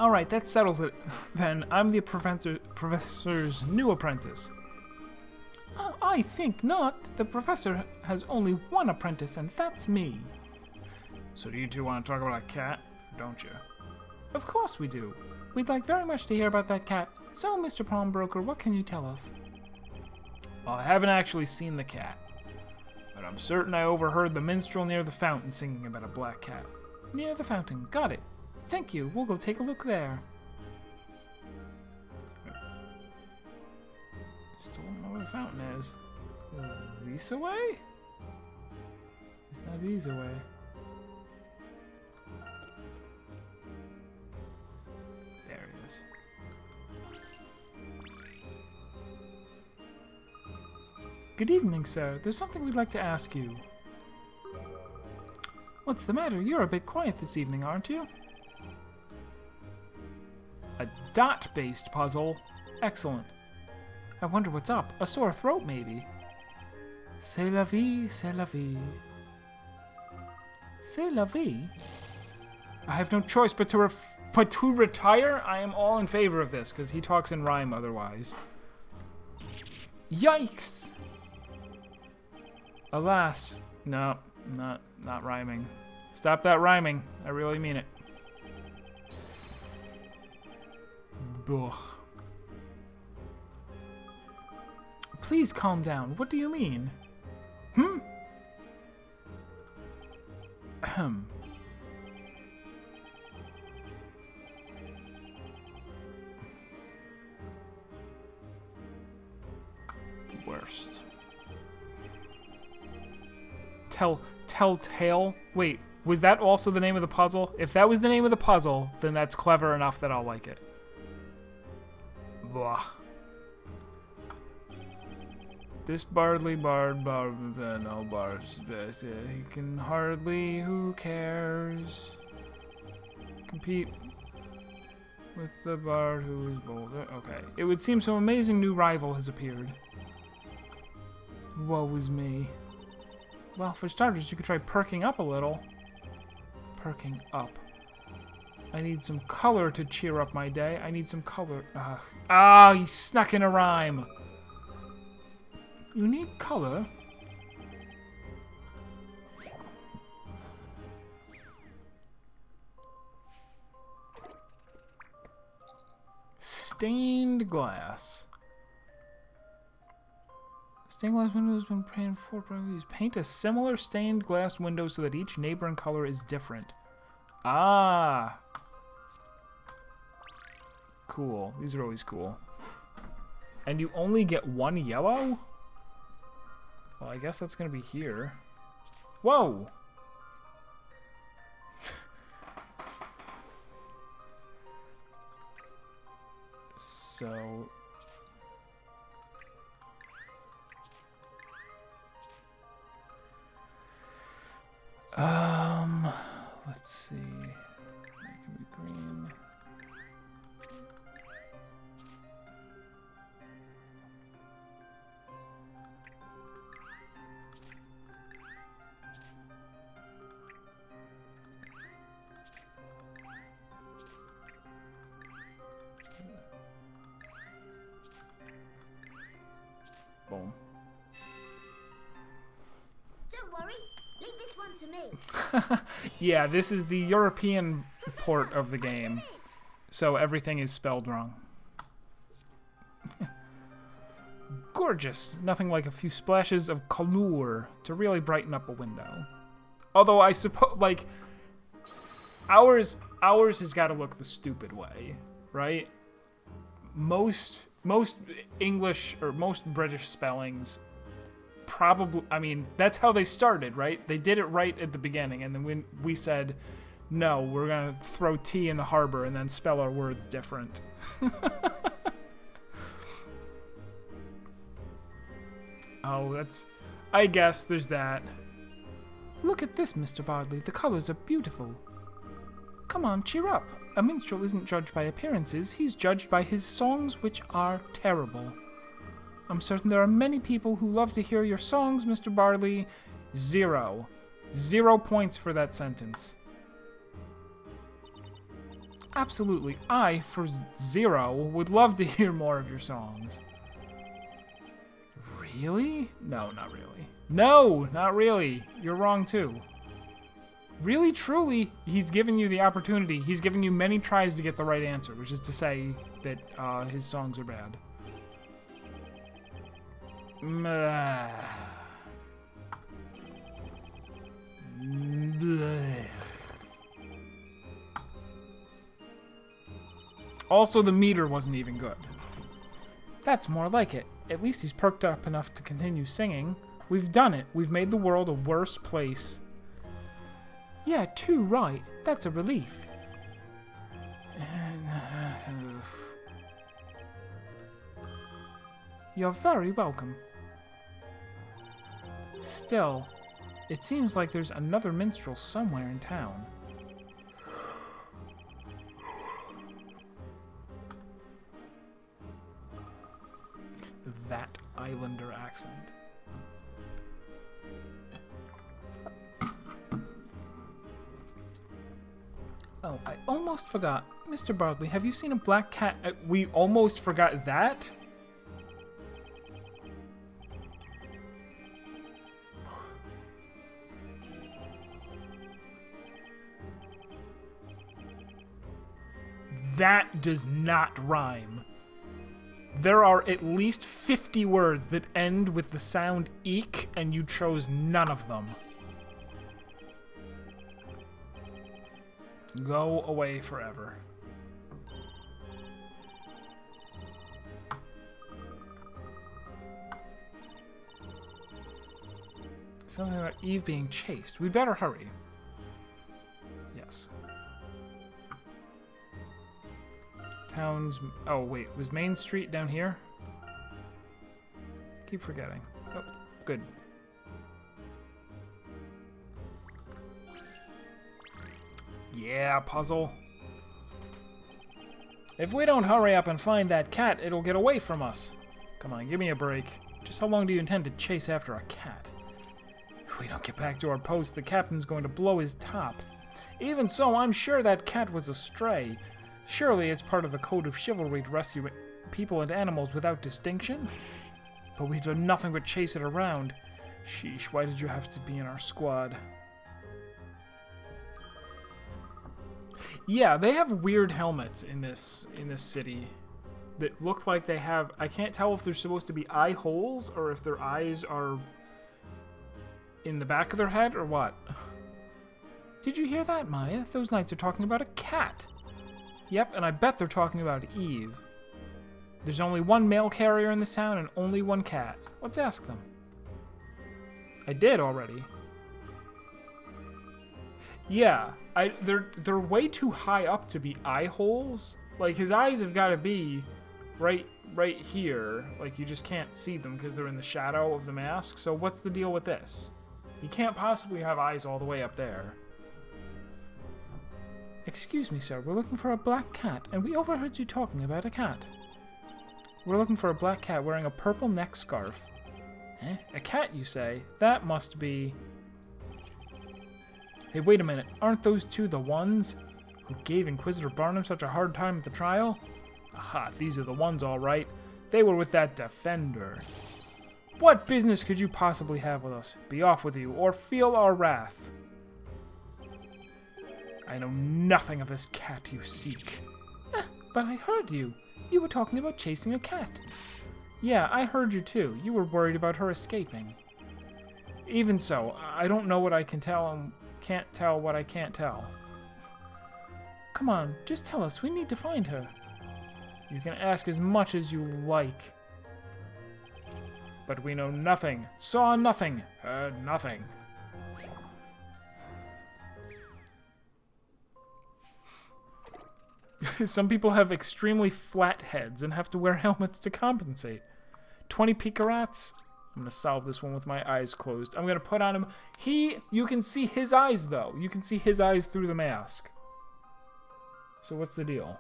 Alright, that settles it. Then I'm the professor's new apprentice. I think not. The professor has only one apprentice, and that's me. So do you two want to talk about a cat, don't you? Of course we do. We'd like very much to hear about that cat. So, Mr. Pawnbroker, what can you tell us? Well, I haven't actually seen the cat, but I'm certain I overheard the minstrel near the fountain singing about a black cat. Near the fountain. Got it. Thank you. We'll go take a look there. Still don't know where the fountain is. Is this away? It's not these away. There it is. Good evening, sir. There's something we'd like to ask you. What's the matter? You're a bit quiet this evening, aren't you? A dot-based puzzle? Excellent. I wonder what's up. A sore throat, maybe. C'est la vie, c'est la vie. C'est la vie? I have no choice but to retire? I am all in favor of this, because he talks in rhyme otherwise. Yikes! Alas. No, not rhyming. Stop that rhyming. I really mean it. Buh. Please calm down. What do you mean? Ahem. Worst. Telltale? Wait, was that also the name of the puzzle? If that was the name of the puzzle, then that's clever enough that I'll like it. Blah. This bardly bard, no bards, he can hardly, who cares, compete with the bard who is bolder. Okay, it would seem some amazing new rival has appeared. Woe is me. Well, for starters, you could try perking up a little. Perking up. I need some color to cheer up my day. I need some color. Ah, he snuck in a rhyme. You need color? Stained glass. Stained glass window has been painted for properties. Paint a similar stained glass window so that each neighboring color is different. Ah. Cool. These are always cool. And you only get one yellow? Well, I guess that's going to be here. Whoa! So... let's see. That can be green. Boom. Don't worry, leave this one to me. Yeah, this is the European port of the game, so everything is spelled wrong. Gorgeous. Nothing like a few splashes of color to really brighten up a window. Although I suppose, like, ours has got to look the stupid way, right? Most English or most British spellings probably, I mean, that's how they started, right? They did it right at the beginning, and then when we said, no, we're going to throw T in the harbor and then spell our words different. Oh, that's, I guess there's that. Look at this, Mr. Bardley. The colors are beautiful. Come on, cheer up. A minstrel isn't judged by appearances. He's judged by his songs, which are terrible. I'm certain there are many people who love to hear your songs, Mr. Bardley. 0. 0 points for that sentence. Absolutely. I, for zero, would love to hear more of your songs. Really? No, not really. No, not really. You're wrong too. Really, truly, he's given you the opportunity. He's given you many tries to get the right answer, which is to say that his songs are bad. Also, the meter wasn't even good. That's more like it. At least he's perked up enough to continue singing. We've done it. We've made the world a worse place. Yeah, too right. That's a relief. You're very welcome. Still, it seems like there's another minstrel somewhere in town. That islander accent. Oh, I almost forgot. Mr. Bardley, have you seen a black cat? We almost forgot that? That does not rhyme. There are at least 50 words that end with the sound eek, and you chose none of them. Go away forever. Something about Eve being chased. We better hurry. Yes. Town's... Oh, wait. Was Main Street down here? Keep forgetting. Oh, good. Yeah, puzzle. If we don't hurry up and find that cat, it'll get away from us. Come on, give me a break. Just how long do you intend to chase after a cat? If we don't get back to our post, the captain's going to blow his top. Even so, I'm sure that cat was a stray. Surely it's part of the code of chivalry to rescue people and animals without distinction? But we've done nothing but chase it around. Sheesh, why did you have to be in our squad? Yeah, they have weird helmets in this city that look like they have... I can't tell if they're supposed to be eye holes or if their eyes are in the back of their head or what. Did you hear that, Maya? Those knights are talking about a cat. Yep, and I bet they're talking about Eve. There's only one mail carrier in this town and only one cat. Let's ask them. I did already. Yeah, they're way too high up to be eye holes. Like, his eyes have got to be right here. Like, you just can't see them because they're in the shadow of the mask. So what's the deal with this? You can't possibly have eyes all the way up there. Excuse me, sir. We're looking for a black cat, and we overheard you talking about a cat. We're looking for a black cat wearing a purple neck scarf. Eh? A cat, you say? That must be... Hey, wait a minute. Aren't those two the ones who gave Inquisitor Barnum such a hard time at the trial? Aha, these are the ones, all right. They were with that defender. What business could you possibly have with us? Be off with you, or feel our wrath. I know nothing of this cat you seek. But I heard you. You were talking about chasing a cat. Yeah, I heard you too. You were worried about her escaping. Even so, I don't know what I can tell and can't tell what I can't tell. Come on, just tell us. We need to find her. You can ask as much as you like. But we know nothing, saw nothing, heard nothing. Some people have extremely flat heads and have to wear helmets to compensate. 20 picarats? I'm going to solve this one with my eyes closed. I'm going to put on him... You can see his eyes, though. You can see his eyes through the mask. So what's the deal?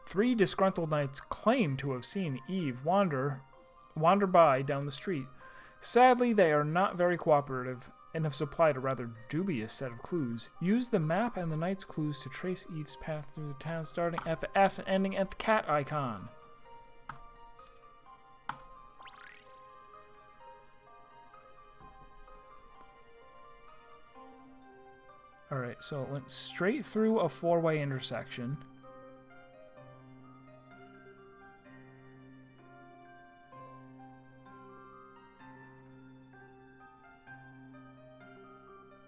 3 disgruntled knights claim to have seen Eve wander by down the street. Sadly, they are not very cooperative. and have supplied a rather dubious set of clues. Use the map and the knight's clues to trace Eve's path through the town, starting at the S and ending at the cat icon. Alright, so it went straight through a four-way intersection.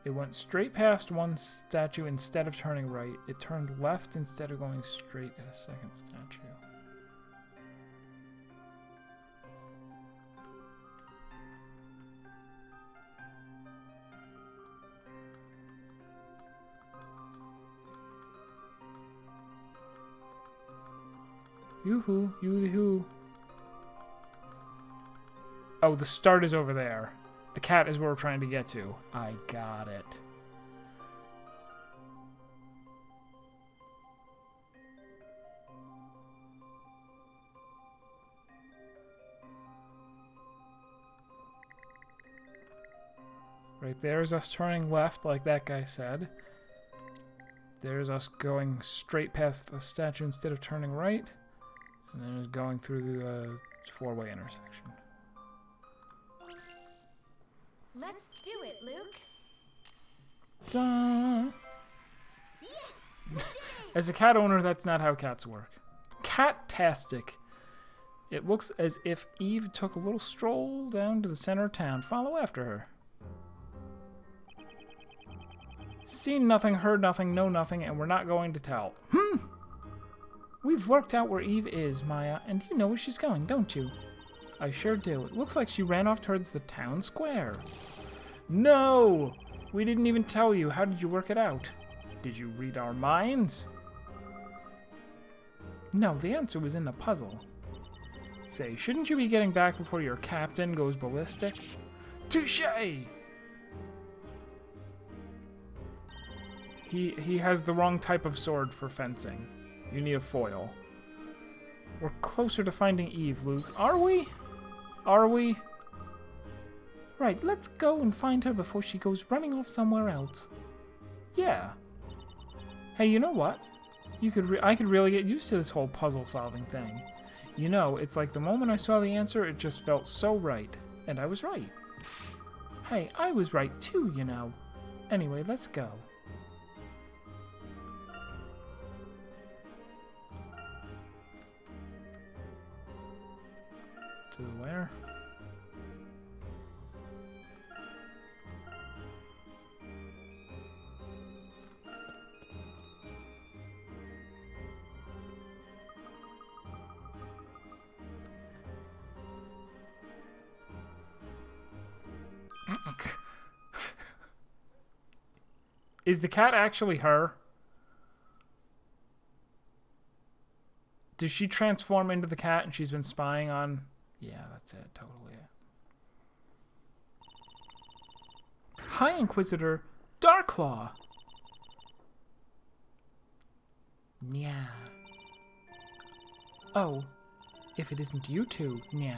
It went straight past one statue instead of turning right. It turned left instead of going straight at a second statue. Yoo-hoo, yoo-hoo. Oh, the start is over there. The cat is where we're trying to get to. I got it. Right there's us turning left like that guy said. There's us going straight past the statue instead of turning right. And then it's going through the four-way intersection. Let's do it, Luke. Duh. Yes! We did it! As a cat owner, that's not how cats work. Cat-tastic. It looks as if Eve took a little stroll down to the center of town. Follow after her. Seen nothing, heard nothing, know nothing, and we're not going to tell. We've worked out where Eve is, Maya, and you know where she's going, don't you? I sure do. It looks like she ran off towards the town square. No! We didn't even tell you. How did you work it out? Did you read our minds? No, the answer was in the puzzle. Say, shouldn't you be getting back before your captain goes ballistic? Touché! He has the wrong type of sword for fencing. You need a foil. We're closer to finding Eve, Luke. Are we? Are we? Right, let's go and find her before she goes running off somewhere else. Yeah. Hey, you know what? I could really get used to this whole puzzle-solving thing. You know, it's like the moment I saw the answer, it just felt so right. And I was right. Hey, I was right too, you know. Anyway, let's go. To the where? Is the cat actually her? Does she transform into the cat and she's been spying on... Yeah, that's it. Totally it. Hi, Inquisitor. Darklaw. Nya. Oh, if it isn't you two, Nya.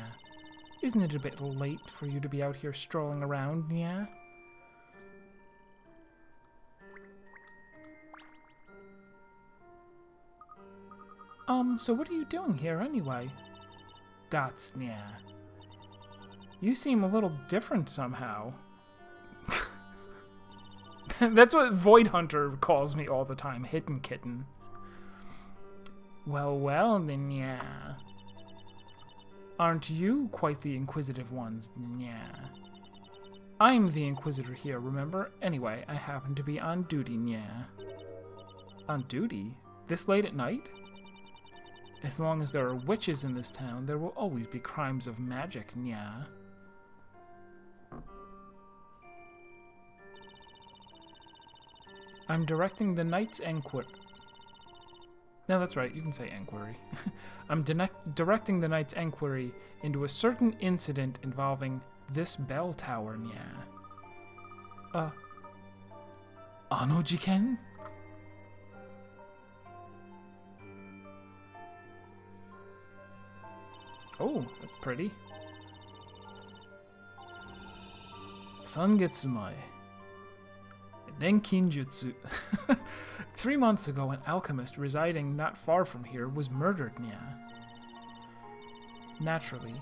Isn't it a bit late for you to be out here strolling around, Nya? So what are you doing here anyway? Dots, Nya. You seem a little different somehow. That's what Void Hunter calls me all the time, Hidden Kitten. Well, well, then, Nya. Aren't you quite the inquisitive ones, Nya? I'm the Inquisitor here, remember? Anyway, I happen to be on duty, Nya. On duty? This late at night? As long as there are witches in this town, there will always be crimes of magic, Nya. I'm directing the Knight's Enquiry. No, that's right, you can say enquiry. I'm directing the Knight's Enquiry into a certain incident involving this bell tower, Nya. Anojiken? Oh, that's pretty. Sangetsumae. Denkinjutsu. 3 months ago, an alchemist residing not far from here was murdered, nya. Naturally,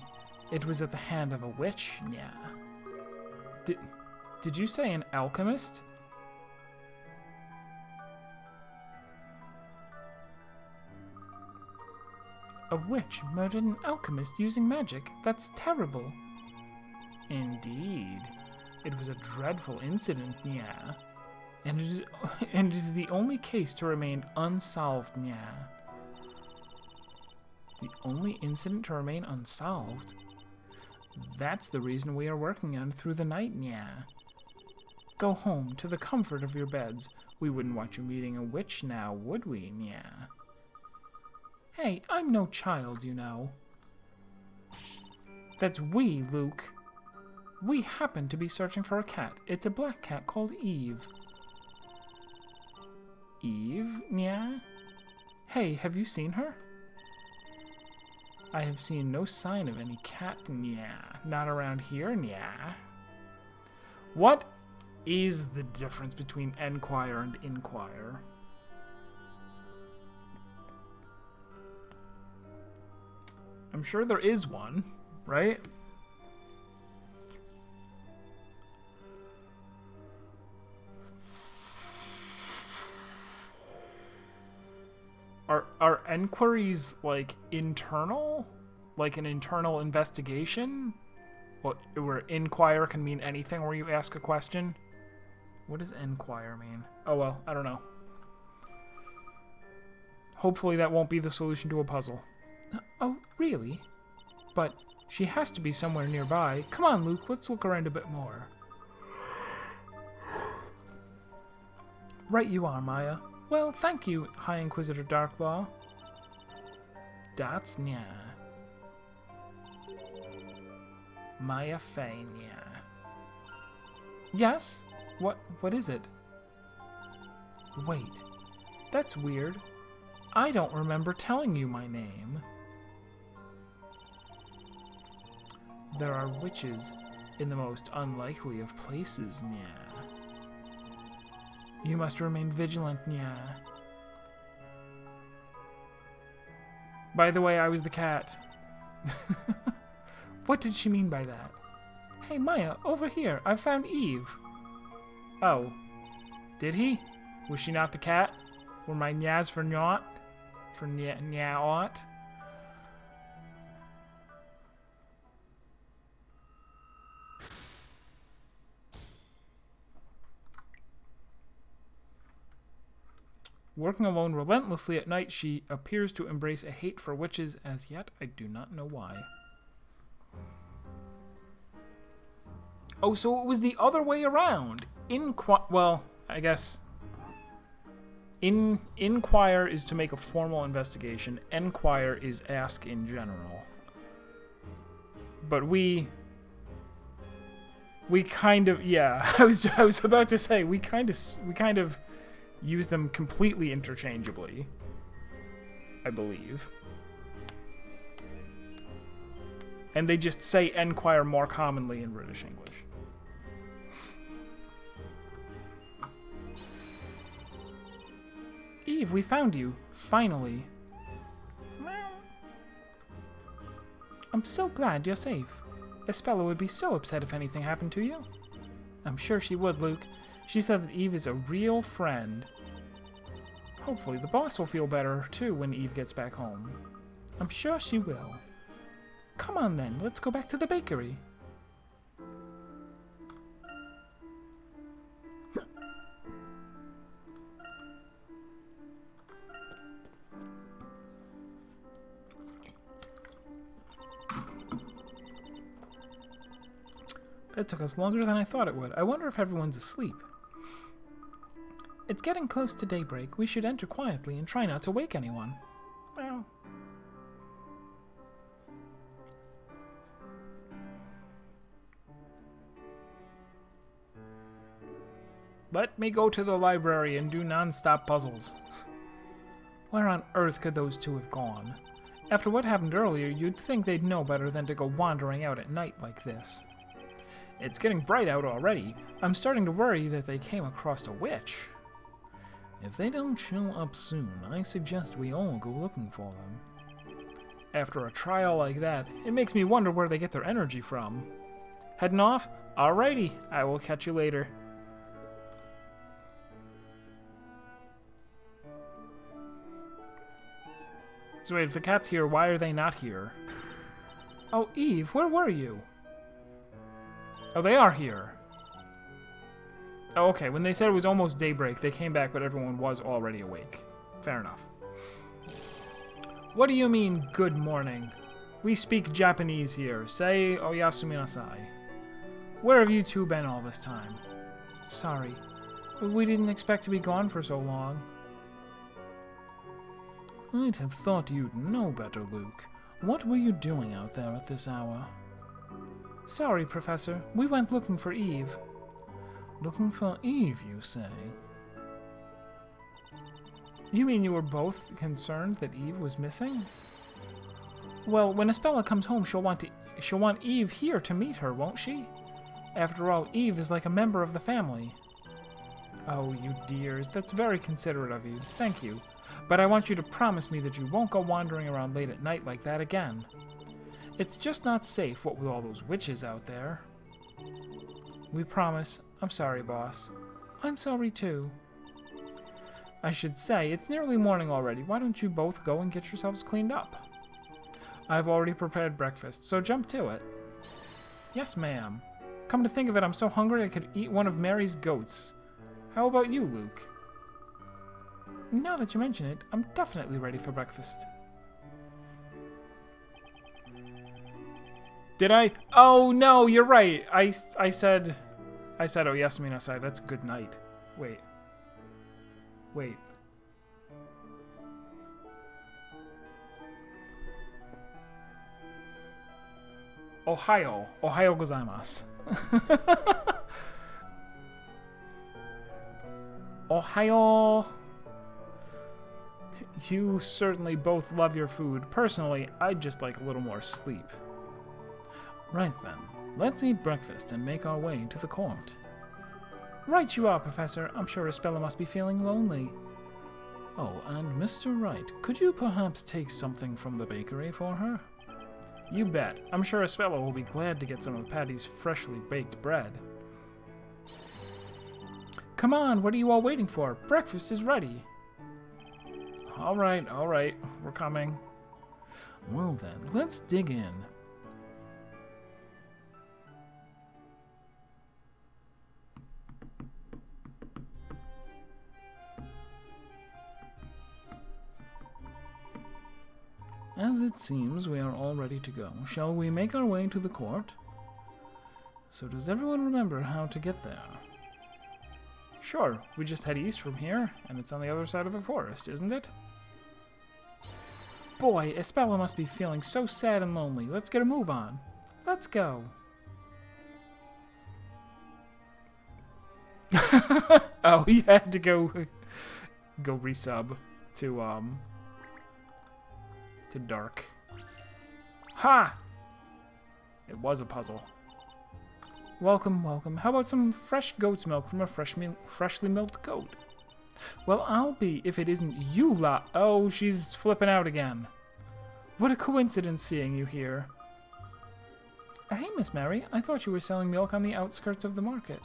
it was at the hand of a witch, nya. Did you say an alchemist? A witch murdered an alchemist using magic? That's terrible. Indeed. It was a dreadful incident, nya. And it is the only case to remain unsolved, nya. The only incident to remain unsolved? That's the reason we are working on it through the night, nya. Go home, to the comfort of your beds. We wouldn't want you meeting a witch now, would we, nya? Hey, I'm no child, you know. That's we, Luke. We happen to be searching for a cat. It's a black cat called Eve. Eve, nya? Hey, have you seen her? I have seen no sign of any cat, nya. Not around here, nya. What is the difference between enquire and inquire? I'm sure there is one, right? Are enquiries, like, internal? Like an internal investigation? Where inquire can mean anything where you ask a question? What does enquire mean? Oh well, I don't know. Hopefully that won't be the solution to a puzzle. Oh, really? But she has to be somewhere nearby. Come on, Luke, let's look around a bit more. Right you are, Maya. Well, thank you, High Inquisitor Darklaw. That's nya. Maya Fey, nya. Yes? What is it? Wait, that's weird. I don't remember telling you my name. There are witches in the most unlikely of places, nya. You must remain vigilant, nya. By the way, I was the cat. What did she mean by that? Hey, Maya, over here. I found Eve. Oh. Did he? Was she not the cat? Were my nyas for not? For nya-ought? Working alone relentlessly at night, she appears to embrace a hate for witches. As yet, I do not know why. Oh, so it was the other way around. Well, I guess... Inquire is to make a formal investigation. Enquire is ask in general. But we kind of... Yeah, I was about to say, we kind of use them completely interchangeably, I believe. And they just say enquire more commonly in British English. Eve, we found you. Finally. I'm so glad you're safe. Espella would be so upset if anything happened to you. I'm sure she would, Luke. She said that Eve is a real friend. Hopefully the boss will feel better, too, when Eve gets back home. I'm sure she will. Come on, then. Let's go back to the bakery. That took us longer than I thought it would. I wonder if everyone's asleep. It's getting close to daybreak. We should enter quietly and try not to wake anyone. Well. Let me go to the library and do non-stop puzzles. Where on earth could those two have gone? After what happened earlier, you'd think they'd know better than to go wandering out at night like this. It's getting bright out already. I'm starting to worry that they came across a witch. If they don't show up soon, I suggest we all go looking for them. After a trial like that, it makes me wonder where they get their energy from. Heading off? Alrighty, I will catch you later. So wait, if the cat's here, why are they not here? Oh, Eve, where were you? Oh, they are here. Oh, okay, when they said it was almost daybreak, they came back, but everyone was already awake. Fair enough. What do you mean, good morning? We speak Japanese here. Say oyasumi nasai. Where have you two been all this time? Sorry, we didn't expect to be gone for so long. I'd have thought you'd know better, Luke. What were you doing out there at this hour? Sorry, Professor. We went looking for Eve. Looking for Eve, you say? You mean you were both concerned that Eve was missing? Well, when Espella comes home, she'll want Eve here to meet her, won't she? After all, Eve is like a member of the family. Oh, you dears, that's very considerate of you. Thank you. But I want you to promise me that you won't go wandering around late at night like that again. It's just not safe, what with all those witches out there. We promise. I'm sorry, boss. I'm sorry, too. I should say, it's nearly morning already. Why don't you both go and get yourselves cleaned up? I've already prepared breakfast, so jump to it. Yes, ma'am. Come to think of it, I'm so hungry I could eat one of Mary's goats. How about you, Luke? Now that you mention it, I'm definitely ready for breakfast. Did I? Oh, no, you're right. I said, oh, yes, minasai. That's good night. Wait. Ohio gozaimasu. Ohio. You certainly both love your food. Personally, I'd just like a little more sleep. Right then, let's eat breakfast and make our way to the court. Right you are, Professor. I'm sure Espella must be feeling lonely. Oh, and Mr. Wright, could you perhaps take something from the bakery for her? You bet. I'm sure Espella will be glad to get some of Patty's freshly baked bread. Come on, what are you all waiting for? Breakfast is ready. All right, we're coming. Well then, let's dig in. As it seems, we are all ready to go. Shall we make our way to the court? So does everyone remember how to get there? Sure, we just head east from here, and it's on the other side of the forest, isn't it? Boy, Espella must be feeling so sad and lonely. Let's get a move on. Let's go. Oh, he had to go resub to dark. Ha! It was a puzzle. Welcome, welcome. How about some fresh goat's milk from a freshly milked goat? Well, I'll be if it isn't you lot. Oh, she's flipping out again. What a coincidence seeing you here. Hey, Miss Mary, I thought you were selling milk on the outskirts of the market.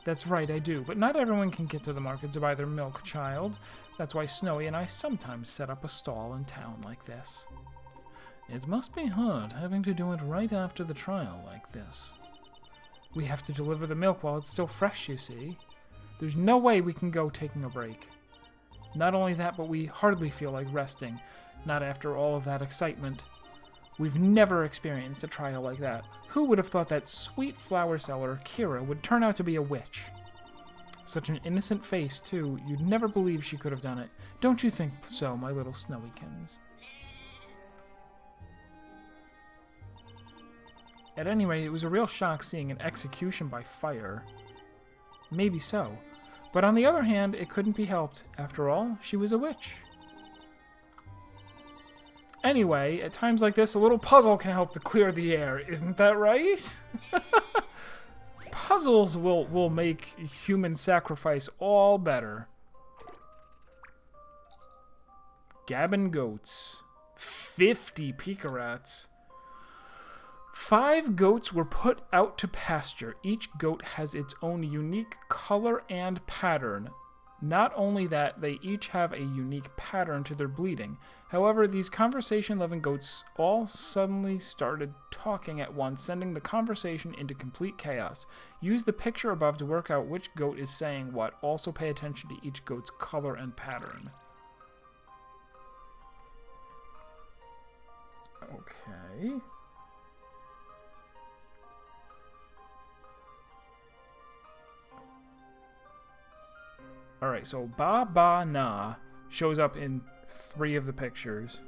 That's right, I do, but not everyone can get to the market to buy their milk, child. That's why Snowy and I sometimes set up a stall in town like this. It must be hard having to do it right after the trial like this. We have to deliver the milk while it's still fresh, you see. There's no way we can go taking a break. Not only that, but we hardly feel like resting, not after all of that excitement. We've never experienced a trial like that. Who would have thought that sweet flower seller, Kira, would turn out to be a witch? Such an innocent face, too. You'd never believe she could have done it. Don't you think so, my little Snowykins? At any rate, it was a real shock seeing an execution by fire. Maybe so. But on the other hand, it couldn't be helped. After all, she was a witch. Anyway, at times like this, a little puzzle can help to clear the air. Isn't that right? puzzles will make human sacrifice all better. Gabbin goats. 50 Picarats. 5 goats were put out to pasture. Each goat has its own unique color and pattern. Not only that, they each have a unique pattern to their bleeding. However, these conversation-loving goats all suddenly started talking at once, sending the conversation into complete chaos. Use the picture above to work out which goat is saying what. Also pay attention to each goat's color and pattern. Okay. Alright, so Ba Ba Na shows up in 3 of the pictures.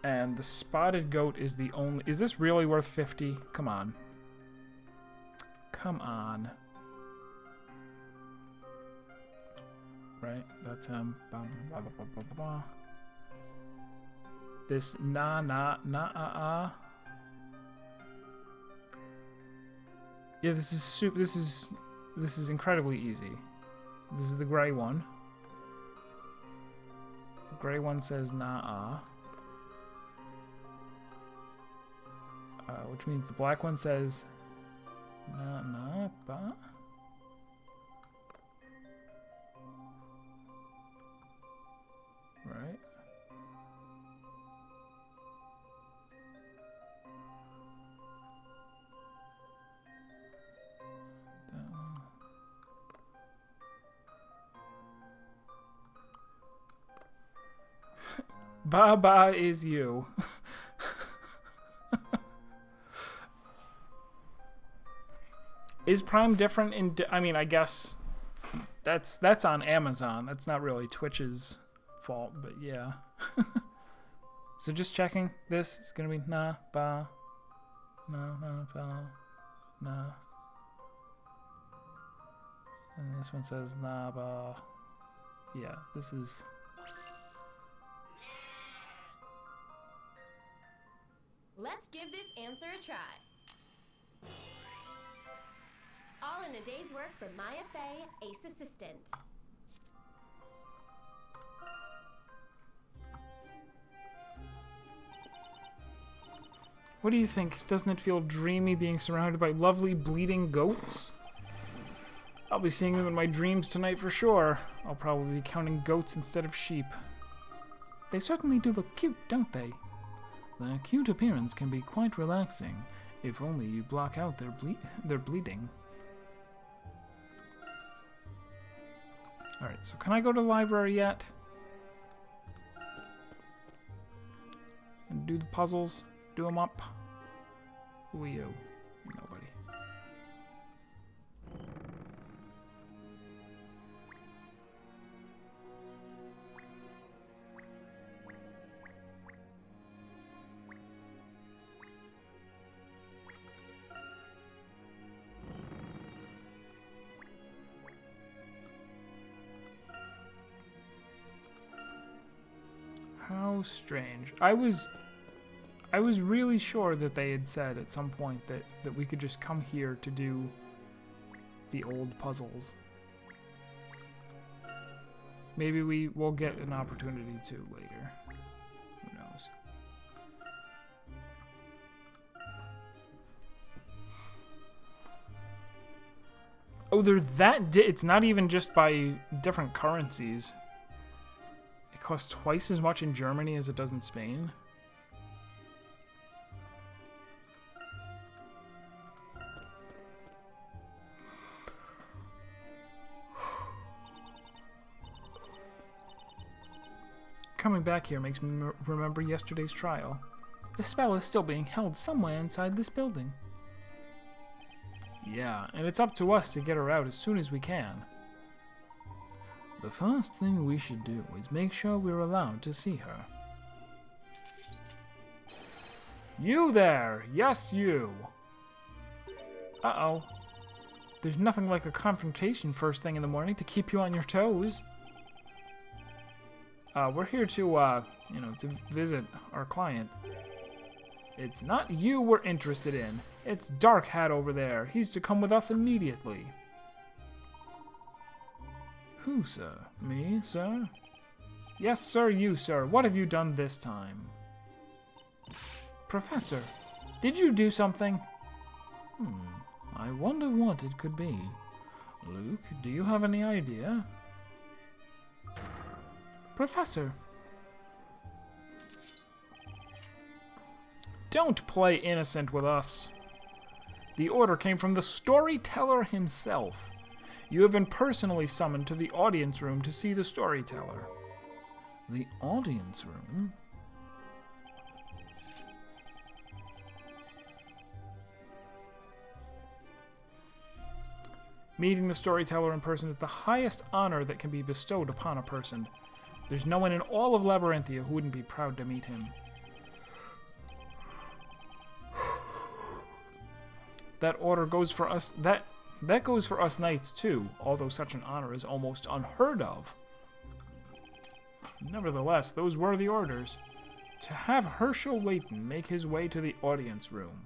And the spotted goat is the only... Is this really worth 50? Come on. Come on. Right, that's him. Ba, ba, ba, ba, ba, ba, ba. This na. Yeah, this is super. This is incredibly easy. This is the gray one. The gray one says na which means the black one says na ba. Right. That one. Baba is you. Is Prime different in... I mean, I guess that's on Amazon. That's not really Twitch's fault, but yeah. So just checking. This is going to be na, ba, na, ba, na. And this one says na, ba. Yeah, this is... Let's give this answer a try. All in a day's work for Maya Fey, Ace Assistant. What do you think? Doesn't it feel dreamy being surrounded by lovely bleeding goats? I'll be seeing them in my dreams tonight for sure. I'll probably be counting goats instead of sheep. They certainly do look cute, don't they? Their cute appearance can be quite relaxing, if only you block out their bleeding. Alright, so can I go to the library yet? And do the puzzles? Do them up? Who are you? Nobody. How strange. I was really sure that they had said at some point that we could just come here to do the old puzzles. Maybe we will get an opportunity to later. Who knows? Oh, they're that it's not even just by different currencies. It costs twice as much in Germany as it does in Spain. Coming back here makes me remember yesterday's trial. The spell is still being held somewhere inside this building. Yeah, and it's up to us to get her out as soon as we can. The first thing we should do is make sure we're allowed to see her. You there! Yes, you! Uh-oh. There's nothing like a confrontation first thing in the morning to keep you on your toes. We're here to, to visit our client. It's not you we're interested in. It's Dark Hat over there. He's to come with us immediately. Who, sir? Me, sir? Yes, sir, you, sir. What have you done this time? Professor, did you do something? I wonder what it could be. Luke, do you have any idea? Professor. Don't play innocent with us. The order came from the storyteller himself. You have been personally summoned to the audience room to see the storyteller. The audience room? Meeting the storyteller in person is the highest honor that can be bestowed upon a person. There's no one in all of Labyrinthia who wouldn't be proud to meet him. That order goes for us. That goes for us knights too, although such an honor is almost unheard of. Nevertheless, those were the orders. To have Herschel Layton make his way to the audience room.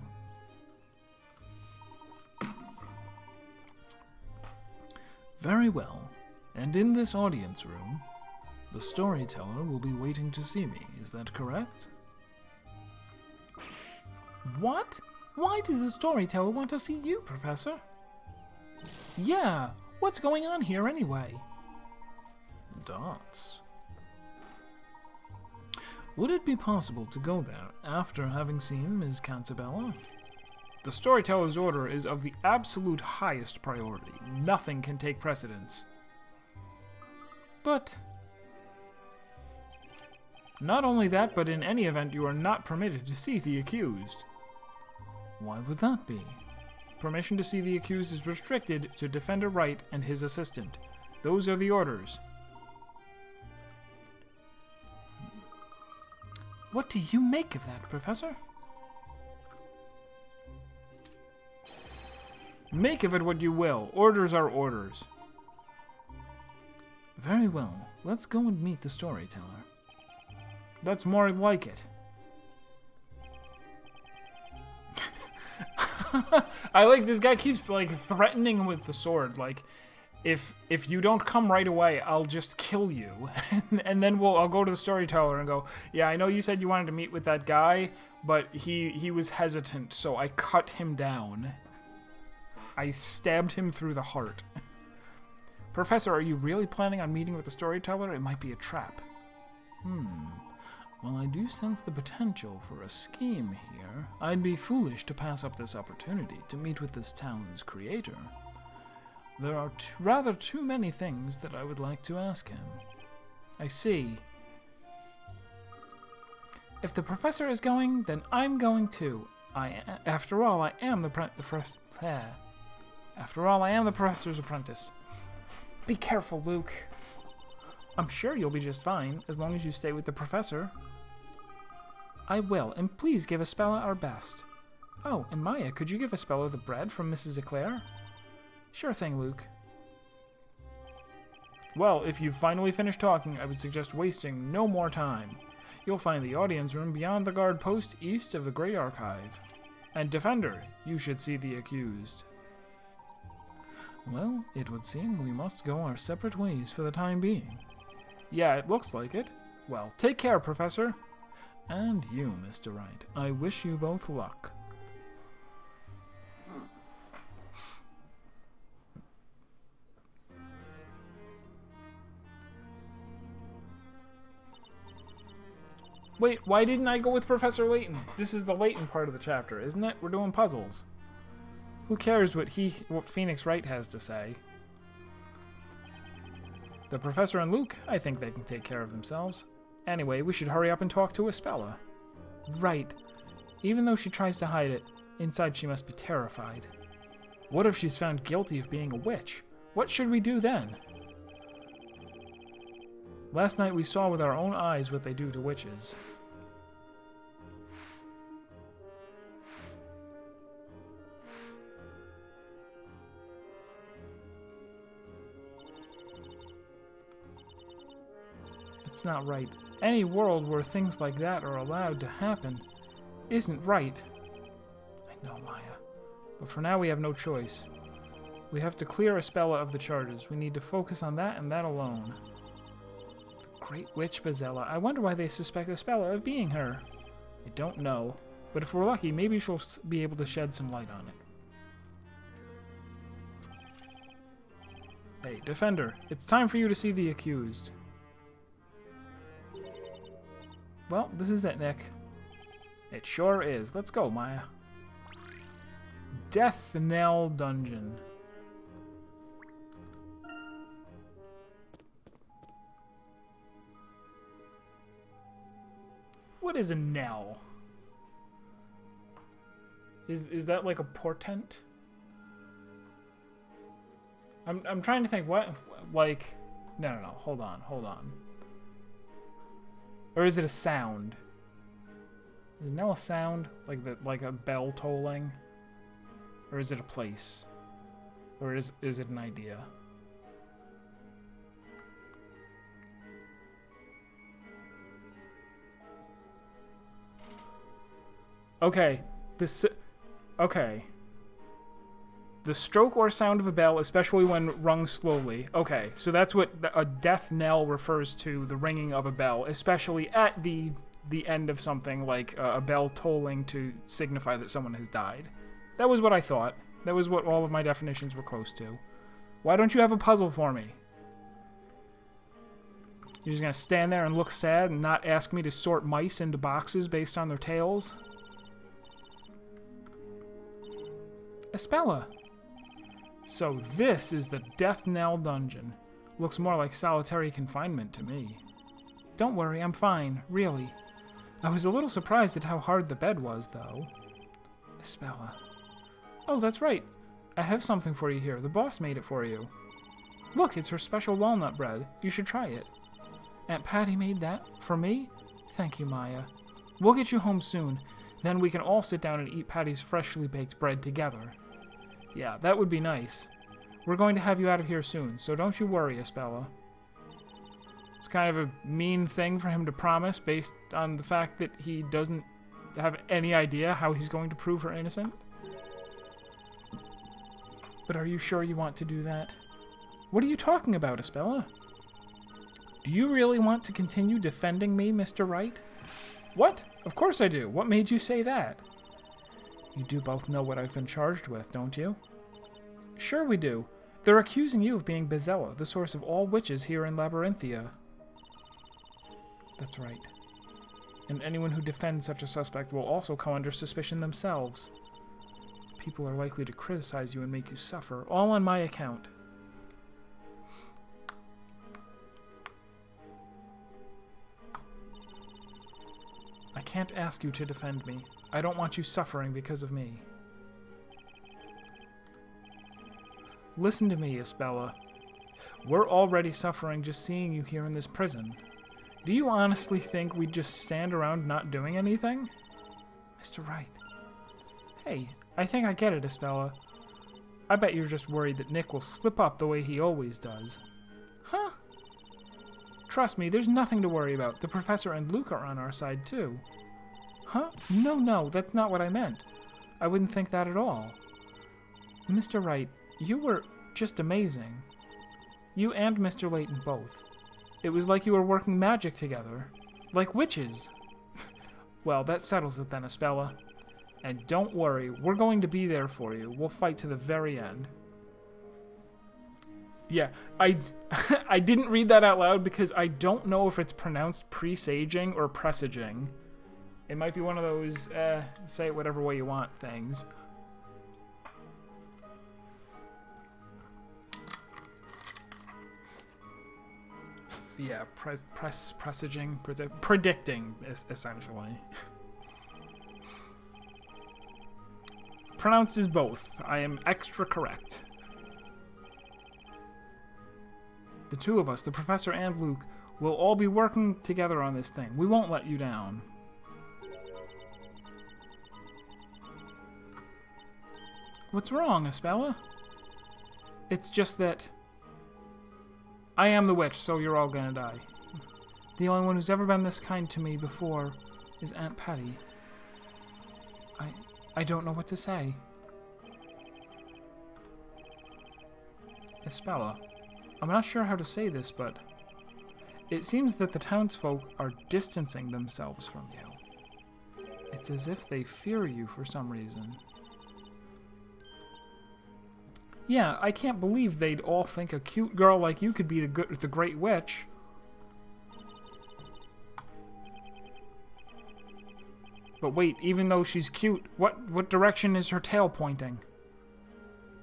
Very well. And in this audience room, the storyteller will be waiting to see me. Is that correct? What? Why does the storyteller want to see you, Professor? Yeah, what's going on here anyway? Dots. Would it be possible to go there after having seen Ms. Cancabella? The storyteller's order is of the absolute highest priority. Nothing can take precedence. But not only that, but in any event, you are not permitted to see the accused. Why would that be? Permission to see the accused is restricted to Defender Wright and his assistant. Those are the orders. What do you make of that, Professor? Make of it what you will. Orders are orders. Very well. Let's go and meet the storyteller. That's more like it. I like this guy keeps like threatening him with the sword. Like, if you don't come right away, I'll just kill you. And then I'll go to the storyteller and go, yeah, I know you said you wanted to meet with that guy, but he was hesitant, so I cut him down. I stabbed him through the heart. Professor, are you really planning on meeting with the storyteller? It might be a trap. Well, I do sense the potential for a scheme here. I'd be foolish to pass up this opportunity to meet with this town's creator. There are rather too many things that I would like to ask him. I see. If the professor is going, then I'm going too. After all, I am the professor's apprentice. Be careful, Luke. I'm sure you'll be just fine, as long as you stay with the professor. I will, and please give Espella our best. Oh, and Maya, could you give Espella the bread from Mrs. Eclair? Sure thing, Luke. Well, if you've finally finished talking, I would suggest wasting no more time. You'll find the audience room beyond the guard post east of the Great Archive. And Defender, you should see the accused. Well, it would seem we must go our separate ways for the time being. Yeah, it looks like it. Well, take care, Professor. And you, Mr. Wright. I wish you both luck. Wait, why didn't I go with Professor Layton? This is the Layton part of the chapter, isn't it? We're doing puzzles. Who cares what Phoenix Wright has to say? The Professor and Luke, I think they can take care of themselves. Anyway, we should hurry up and talk to Espella. Right. Even though she tries to hide it, inside she must be terrified. What if she's found guilty of being a witch? What should we do then? Last night we saw with our own eyes what they do to witches. It's not right. Any world where things like that are allowed to happen isn't right. I know, Maya. But for now, we have no choice. We have to clear Espella of the charges. We need to focus on that and that alone. The Great Witch Bezella. I wonder why they suspect Espella of being her. I don't know. But if we're lucky, maybe she'll be able to shed some light on it. Hey, Defender, it's time for you to see the accused. Well, this is it, Nick. It sure is. Let's go, Maya. Death Knell Dungeon. What is a knell? Is that like a portent? I'm trying to think what, like, no, hold on. Or is it a sound? Is a knell a sound? Like a bell tolling? Or is it a place? Or is it an idea? Okay, okay. The stroke or sound of a bell, especially when rung slowly. Okay, so that's what a death knell refers to, the ringing of a bell, especially at the end of something, like a bell tolling to signify that someone has died. That was what I thought. That was what all of my definitions were close to. Why don't you have a puzzle for me? You're just gonna stand there and look sad and not ask me to sort mice into boxes based on their tails? Espella. So this is the Death Knell Dungeon. Looks more like solitary confinement to me. Don't worry, I'm fine, really. I was a little surprised at how hard the bed was, though. Espella. Oh, that's right. I have something for you here. The boss made it for you. Look, it's her special walnut bread. You should try it. Aunt Patty made that? For me? Thank you, Maya. We'll get you home soon. Then we can all sit down and eat Patty's freshly baked bread together. Yeah, that would be nice. We're going to have you out of here soon, so don't you worry, Espella. It's kind of a mean thing for him to promise based on the fact that he doesn't have any idea how he's going to prove her innocent. But are you sure you want to do that? What are you talking about, Espella? Do you really want to continue defending me, Mr. Wright? What? Of course I do. What made you say that? You do both know what I've been charged with, don't you? Sure we do. They're accusing you of being Bezella, the source of all witches here in Labyrinthia. That's right. And anyone who defends such a suspect will also come under suspicion themselves. People are likely to criticize you and make you suffer, all on my account. I can't ask you to defend me. I don't want you suffering because of me. Listen to me, Espella. We're already suffering just seeing you here in this prison. Do you honestly think we'd just stand around not doing anything? Mr. Wright. Hey, I think I get it, Espella. I bet you're just worried that Nick will slip up the way he always does. Huh? Trust me, there's nothing to worry about. The professor and Luke are on our side, too. Huh? No, that's not what I meant. I wouldn't think that at all. Mr. Wright, you were just amazing. You and Mr. Layton both. It was like you were working magic together. Like witches. Well, that settles it then, Espella. And don't worry, we're going to be there for you. We'll fight to the very end. Yeah, I didn't read that out loud because I don't know if it's pronounced presaging or presaging. It might be one of those, say it whatever way you want things. Yeah, presaging, predicting, essentially. Pronounced as both. I am extra correct. The two of us, the professor and Luke, will all be working together on this thing. We won't let you down. What's wrong, Espella? It's just that I am the witch, so you're all gonna die. The only one who's ever been this kind to me before is Aunt Patty. I don't know what to say. Espella, I'm not sure how to say this, but it seems that the townsfolk are distancing themselves from you. It's as if they fear you for some reason. Yeah, I can't believe they'd all think a cute girl like you could be the Great Witch. But wait, even though she's cute, what direction is her tail pointing?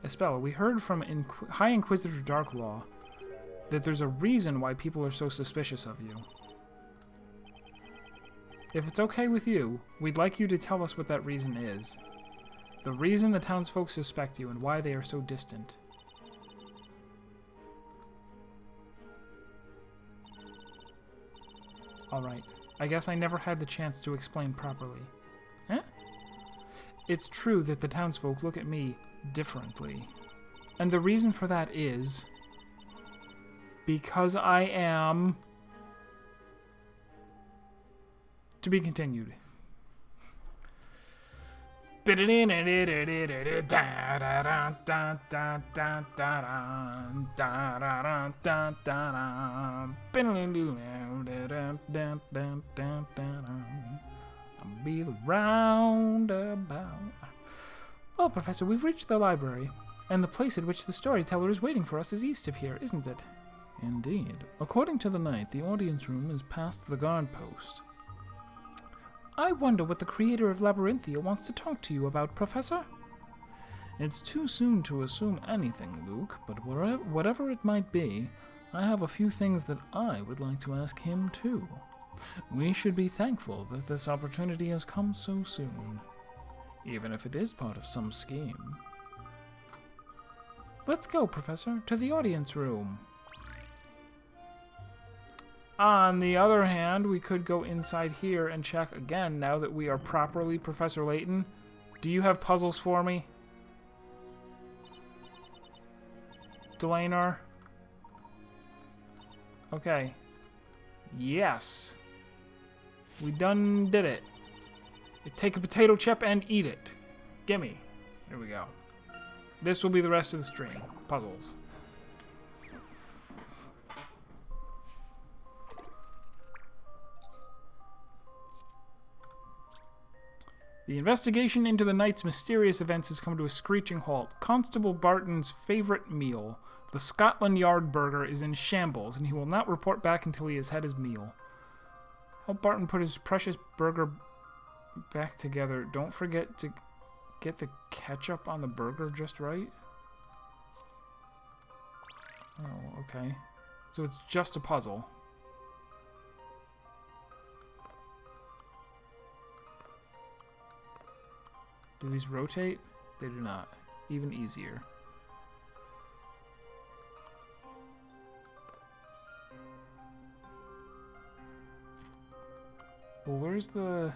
Espella, we heard from High Inquisitor Darklaw that there's a reason why people are so suspicious of you. If it's okay with you, we'd like you to tell us what that reason is. The reason the townsfolk suspect you and why they are so distant. Alright, I guess I never had the chance to explain properly. Huh? It's true that the townsfolk look at me differently. And the reason for that is because I am... To be continued. I'll be the roundabout. Well, Professor, we've reached the library, and the place at which the storyteller is waiting for us is east of here, isn't it? Indeed. According to the knight, the audience room is past the guard post. I wonder what the creator of Labyrinthia wants to talk to you about, Professor? It's too soon to assume anything, Luke, but whatever it might be, I have a few things that I would like to ask him, too. We should be thankful that this opportunity has come so soon, even if it is part of some scheme. Let's go, Professor, to the audience room. On the other hand, we could go inside here and check again now that we are properly Professor Layton. Do you have puzzles for me? Delanar? Okay. Yes. We done did it. You take a potato chip and eat it. Gimme. There we go. This will be the rest of the stream. Puzzles. The investigation into the knight's mysterious events has come to a screeching halt. Constable Barton's favorite meal, the Scotland Yard burger, is in shambles, and he will not report back until he has had his meal. Help Barton put his precious burger back together. Don't forget to get the ketchup on the burger just right. Oh, okay. So it's just a puzzle. Do these rotate? They do not. Even easier. Well, where's the...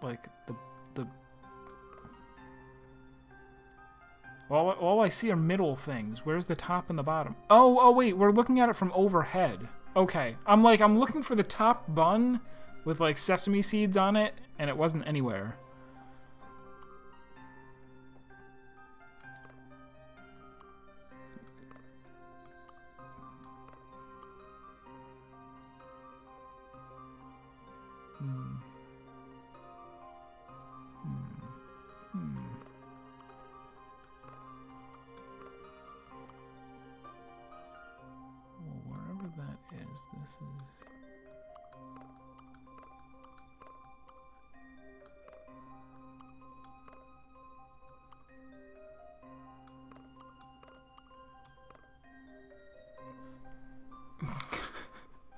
like, the... All I see are middle things. Where's the top and the bottom? Oh, wait, we're looking at it from overhead. Okay. I'm looking for the top bun with, like, sesame seeds on it, and it wasn't anywhere. Well, wherever that is, this is...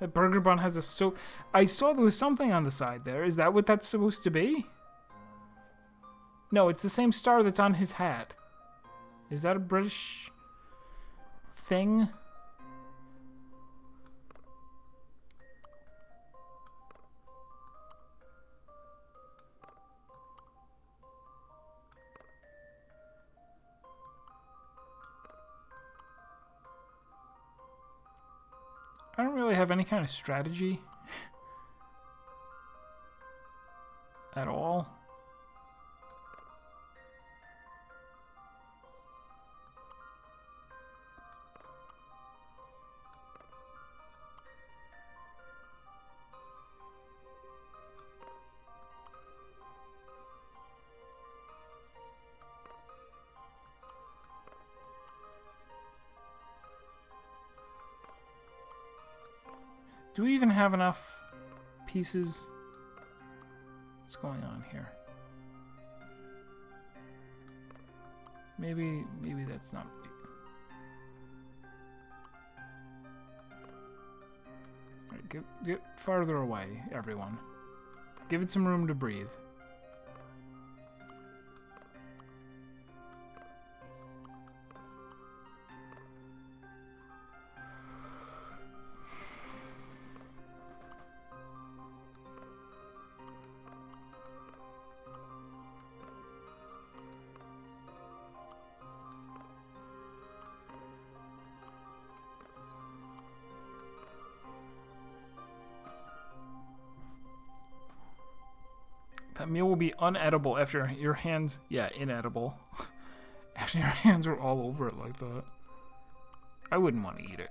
That burger bun has a so... I saw there was something on the side there. Is that what that's supposed to be? No, it's the same star that's on his hat. Is that a British thing? I don't really have any kind of strategy at all. Do we even have enough pieces? What's going on here? Maybe that's not... Alright, get farther away, everyone. Give it some room to breathe. That meal will be unedible after your hands... Yeah, inedible. After your hands were all over it like that. I wouldn't want to eat it.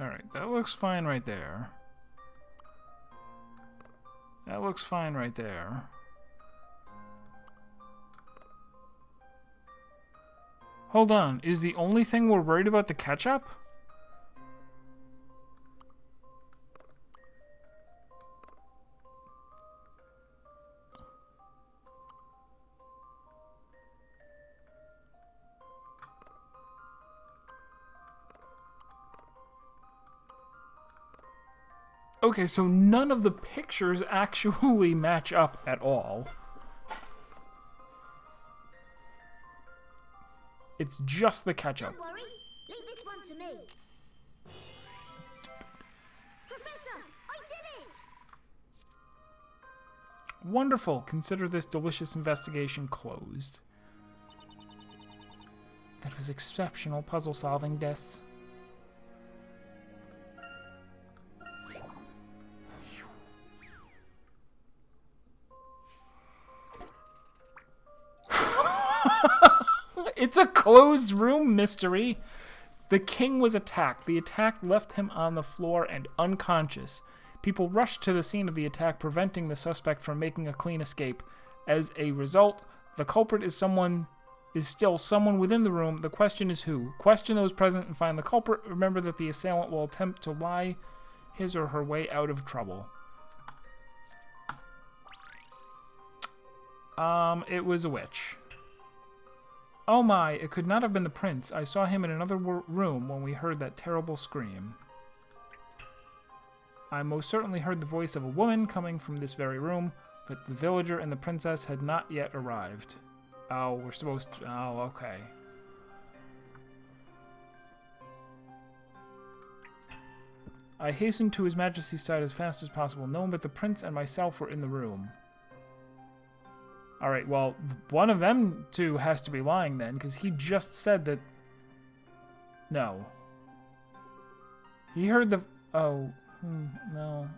Alright, that looks fine right there. That looks fine right there. Hold on, is the only thing we're worried about the ketchup? Okay, so none of the pictures actually match up at all. It's just the ketchup. Don't worry. Leave this one to me. Professor, I did it! Wonderful. Consider this delicious investigation closed. That was exceptional puzzle solving, Des. It's a closed room mystery. The king was attacked. The attack left him on the floor and unconscious. People rushed to the scene of the attack, preventing the suspect from making a clean escape. As a result, the culprit is still someone within the room. The question is who? Question those present and find the culprit. Remember that the assailant will attempt to lie his or her way out of trouble. It was a witch. Oh my, it could not have been the prince. I saw him in another room when we heard that terrible scream. I most certainly heard the voice of a woman coming from this very room, but the villager and the princess had not yet arrived. Oh, we're supposed to... Oh, okay. I hastened to His Majesty's side as fast as possible, knowing that the prince and myself were in the room. Alright, well, one of them two has to be lying then, because he just said that... No. He heard the... Oh, no.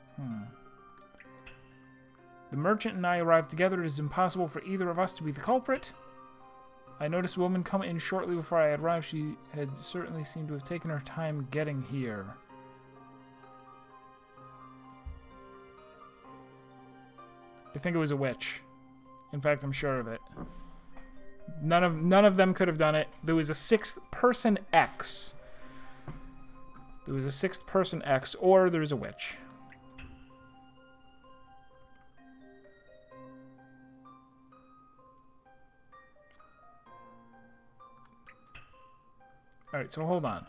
The merchant and I arrived together. It is impossible for either of us to be the culprit. I noticed a woman come in shortly before I had arrived. She had certainly seemed to have taken her time getting here. I think it was a witch. In fact, I'm sure of it. None of them could have done it. There was a sixth person X. There was a sixth person X, or there's a witch. Alright, so hold on.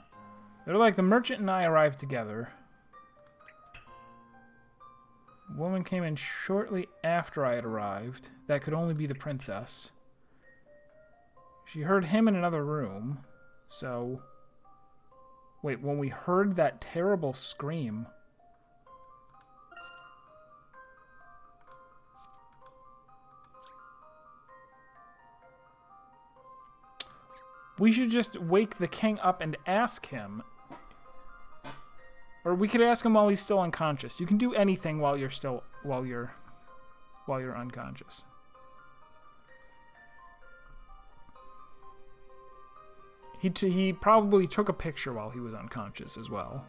They're like, the merchant and I arrived together. Woman came in shortly after I had arrived. That could only be the princess. She heard him in another room. So... Wait, when we heard that terrible scream... We should just wake the king up and ask him. Or we could ask him while he's still unconscious. You can do anything while you're unconscious. He probably took a picture while he was unconscious as well.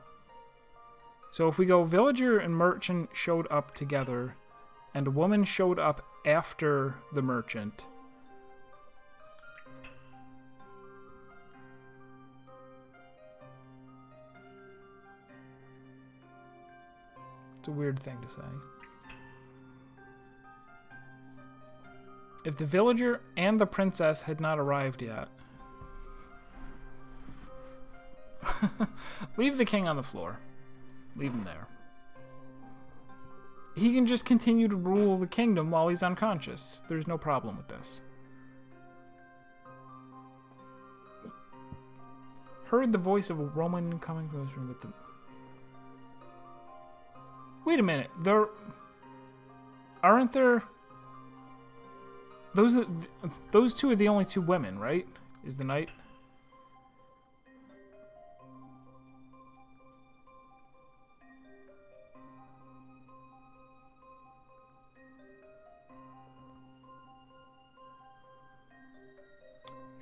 So if we go, villager and merchant showed up together, and a woman showed up after the merchant. a weird thing to say. If the villager and the princess had not arrived yet. Leave the king on the floor. Leave him there. He can just continue to rule the kingdom while he's unconscious. There's no problem with this. Heard the voice of a woman coming from this room with the... Wait a minute. Aren't there... Those two are the only two women, right? Is the knight?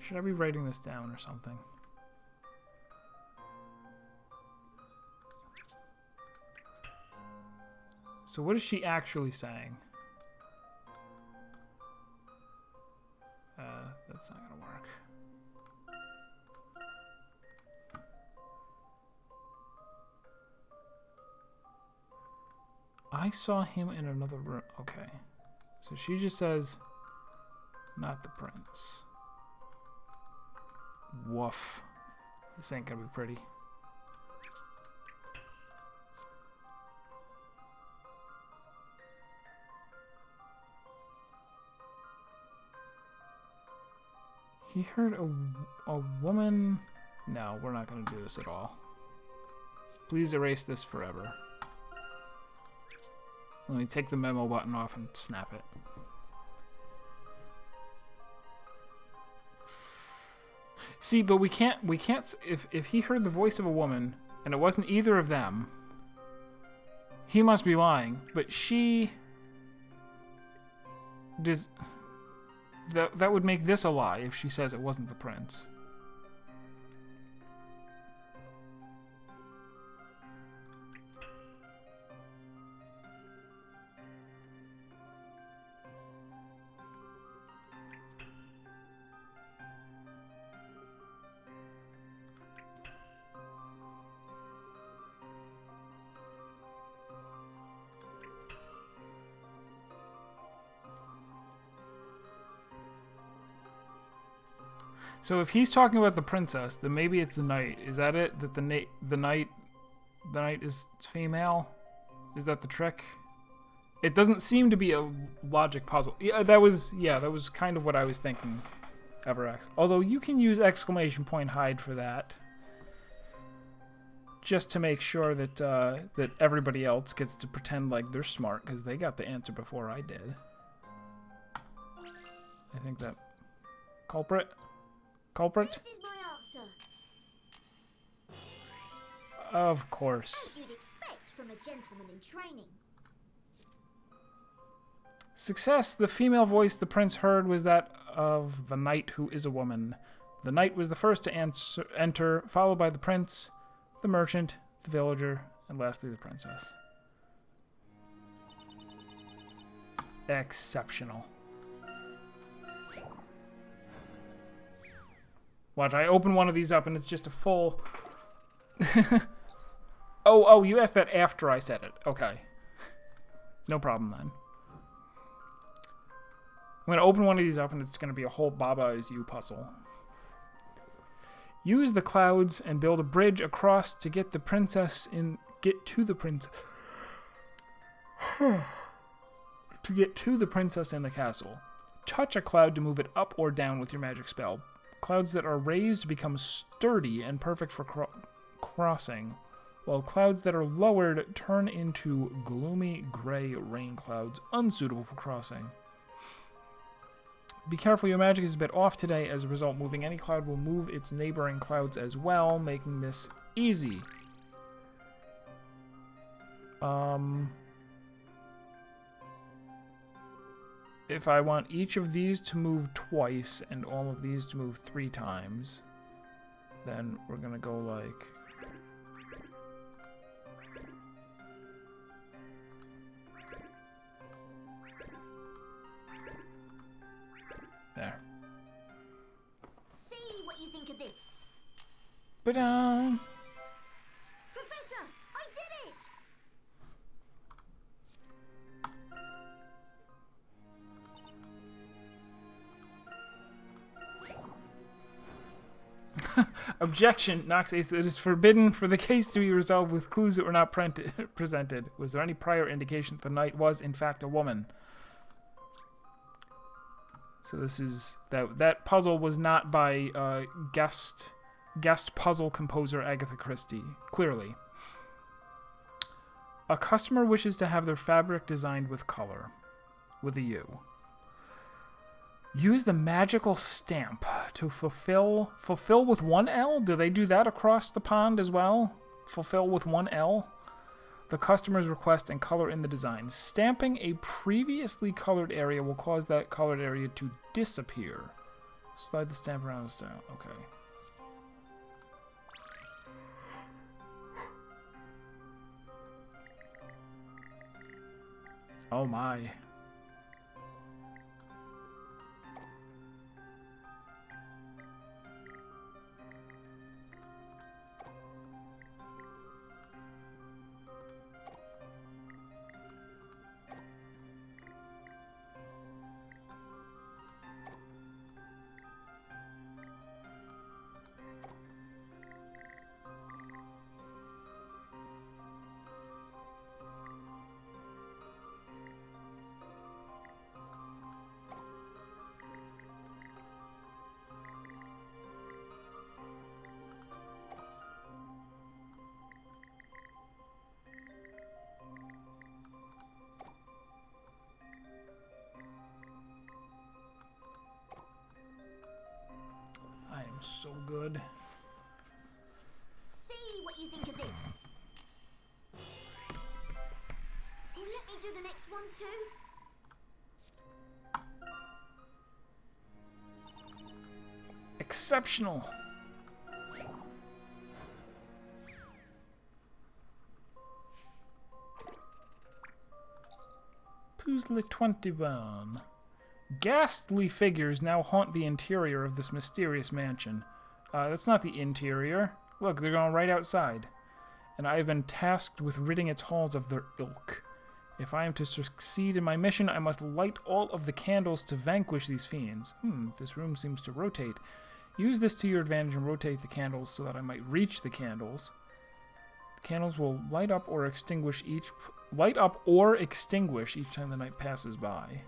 Should I be writing this down or something? So what is she actually saying? That's not gonna work. I saw him in another room. Okay. So she just says, not the prince. Woof. This ain't gonna be pretty. He heard a woman... No, we're not going to do this at all. Please erase this forever. Let me take the memo button off and snap it. See, but we can't, if he heard the voice of a woman, and it wasn't either of them, he must be lying, but she... Does... That would make this a lie if she says it wasn't the prince. So if he's talking about the princess, then maybe it's the knight. Is that it? That the knight is female? Is that the trick? It doesn't seem to be a logic puzzle. Yeah, that was kind of what I was thinking. Although you can use exclamation point hide for that, just to make sure that that everybody else gets to pretend like they're smart because they got the answer before I did. I think that culprit. This is my answer. Of course. As you'd expect from a gentleman in training. Success. The female voice the prince heard was that of the knight, who is a woman. The knight was the first to enter, followed by the prince, the merchant, the villager, and lastly the princess. Exceptional. Watch, I open one of these up and it's just a full... oh, you asked that after I said it. Okay. No problem then. I'm going to open one of these up and it's going to be a whole Baba Is You puzzle. Use the clouds and build a bridge across to get the princess in... Get to the princess... to get to the princess in the castle. Touch a cloud to move it up or down with your magic spell. Clouds that are raised become sturdy and perfect for crossing, while clouds that are lowered turn into gloomy gray rain clouds, unsuitable for crossing. Be careful, your magic is a bit off today. As a result, moving any cloud will move its neighboring clouds as well, making this easy. If I want each of these to move twice and all of these to move 3 times, then we're gonna go like... There. See what you think of this. Ba-da! Professor, I did it! Objection, Knox says it is forbidden for the case to be resolved with clues that were not presented. Was there any prior indication that the knight was, in fact, a woman? So this is... That puzzle was not by guest puzzle composer Agatha Christie, clearly. A customer wishes to have their fabric designed with color, with a U. Use the magical stamp to fulfill with one L? Do they do that across the pond as well? Fulfill with one L? The customer's request and color in the design. Stamping a previously colored area will cause that colored area to disappear. Slide the stamp around the stamp. Okay. Oh my. So good. See what you think of this. Hey, let me do the next one too. Exceptional. Puzzle 21. Ghastly figures now haunt the interior of this mysterious mansion. That's not the interior. Look, they're going right outside. And I have been tasked with ridding its halls of their ilk. If I am to succeed in my mission, I must light all of the candles to vanquish these fiends. This room seems to rotate. Use this to your advantage and rotate the candles so that I might reach the candles. The candles will light up or extinguish each time the night passes by.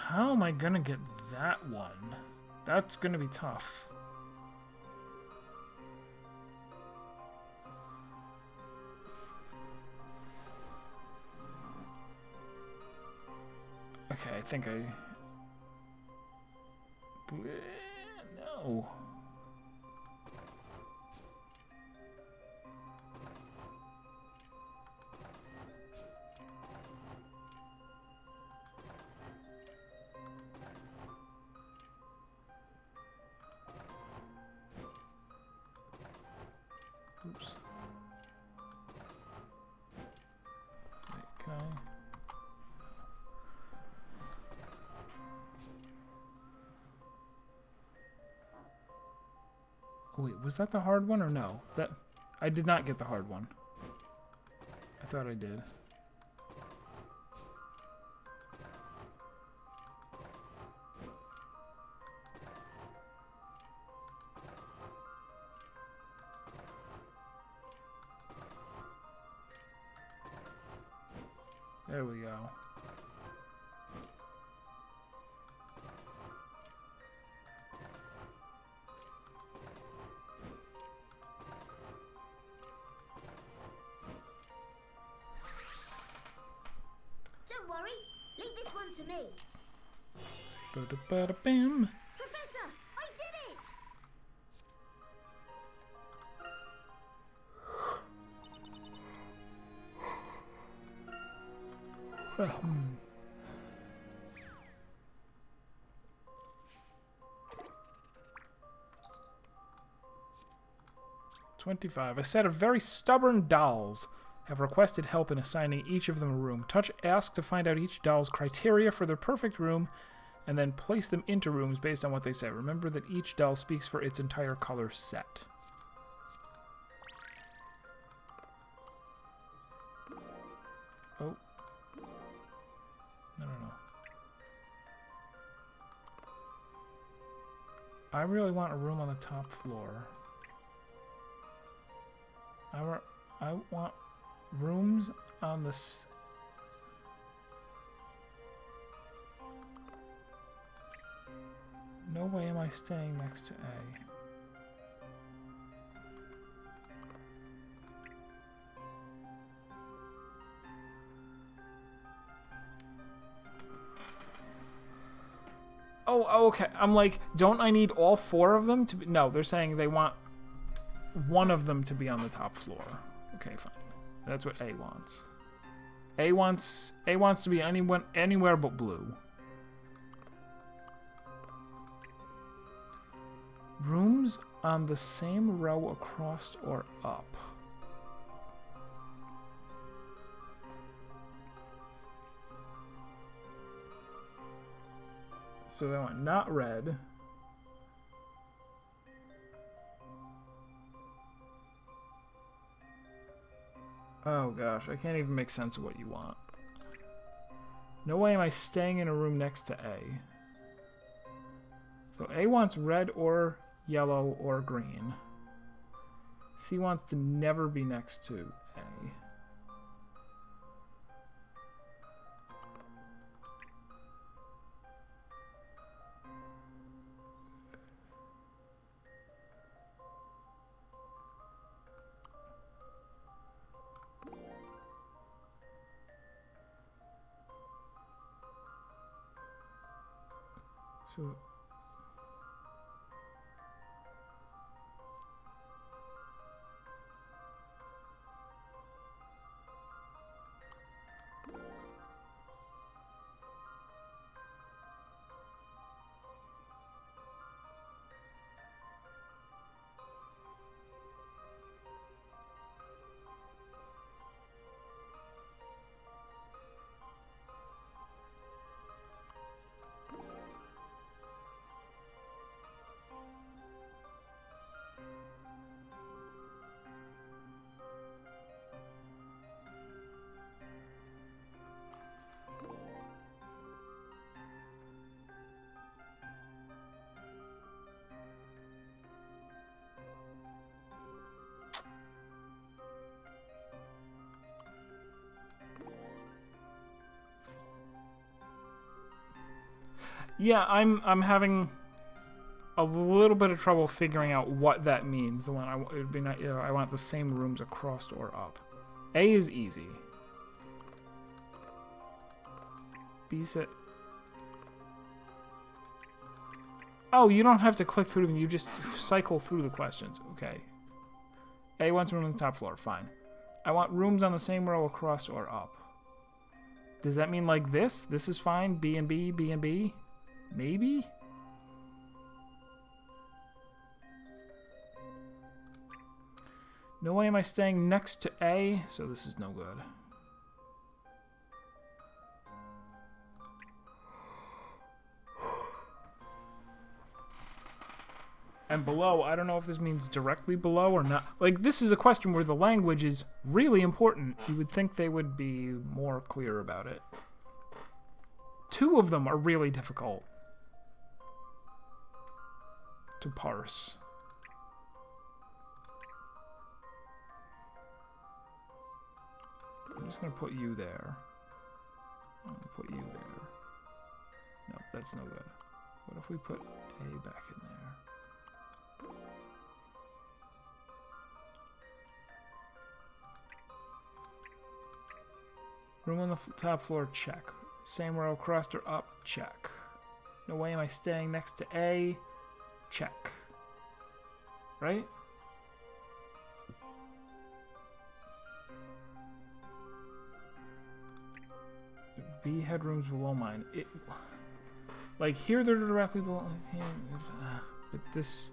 How am I gonna get that one? That's gonna be tough. Okay, I think I... No. Oops. Wait, can I? Oh, wait, was that the hard one or no? That I did not get the hard one. I thought I did. There we go. Don't worry, leave this one to me. Ba-da-ba-da-bam. Professor, I did it! $25. A set of very stubborn dolls have requested help in assigning each of them a room. Touch Ask to find out each doll's criteria for their perfect room, and then place them into rooms based on what they say. Remember that each doll speaks for its entire color set. Oh. No. I really want a room on the top floor. I want rooms on this. No way am I staying next to A. Oh, okay. I'm like, don't I need all four of them to be? No, they're saying they want one of them to be on the top floor. Okay, fine. That's what A wants. A wants to be anywhere but blue. Rooms on the same row across or up. So they want not red. Oh gosh, I can't even make sense of what you want. No way am I staying in a room next to A. So A wants red or yellow or green. C wants to never be next to A. So yeah, I'm having a little bit of trouble figuring out what that means. The one it would be not, I want the same rooms across or up. A is easy. B said. Oh, you don't have to click through them. You just cycle through the questions. Okay. A wants room on the top floor. Fine. I want rooms on the same row across or up. Does that mean like this? This is fine. B and B, B and B. Maybe? No way am I staying next to A, so this is no good. And below, I don't know if this means directly below or not. Like, this is a question where the language is really important. You would think they would be more clear about it. Two of them are really difficult to parse. I'm just going to put you there. I'm going to put you there. No, that's no good. What if we put A back in there? Room on the top floor, check. Same row across or up, check. No way am I staying next to A, check. Right? He had rooms below mine. Like here they're directly below. But this.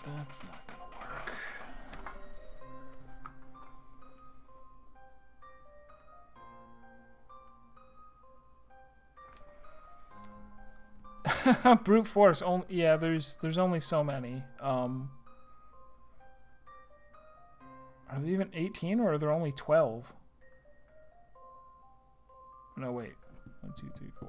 That's not gonna work. Brute force. Only yeah. There's only so many. Are there even 18 or are there only 12? No wait. 1, 2, 3, 4.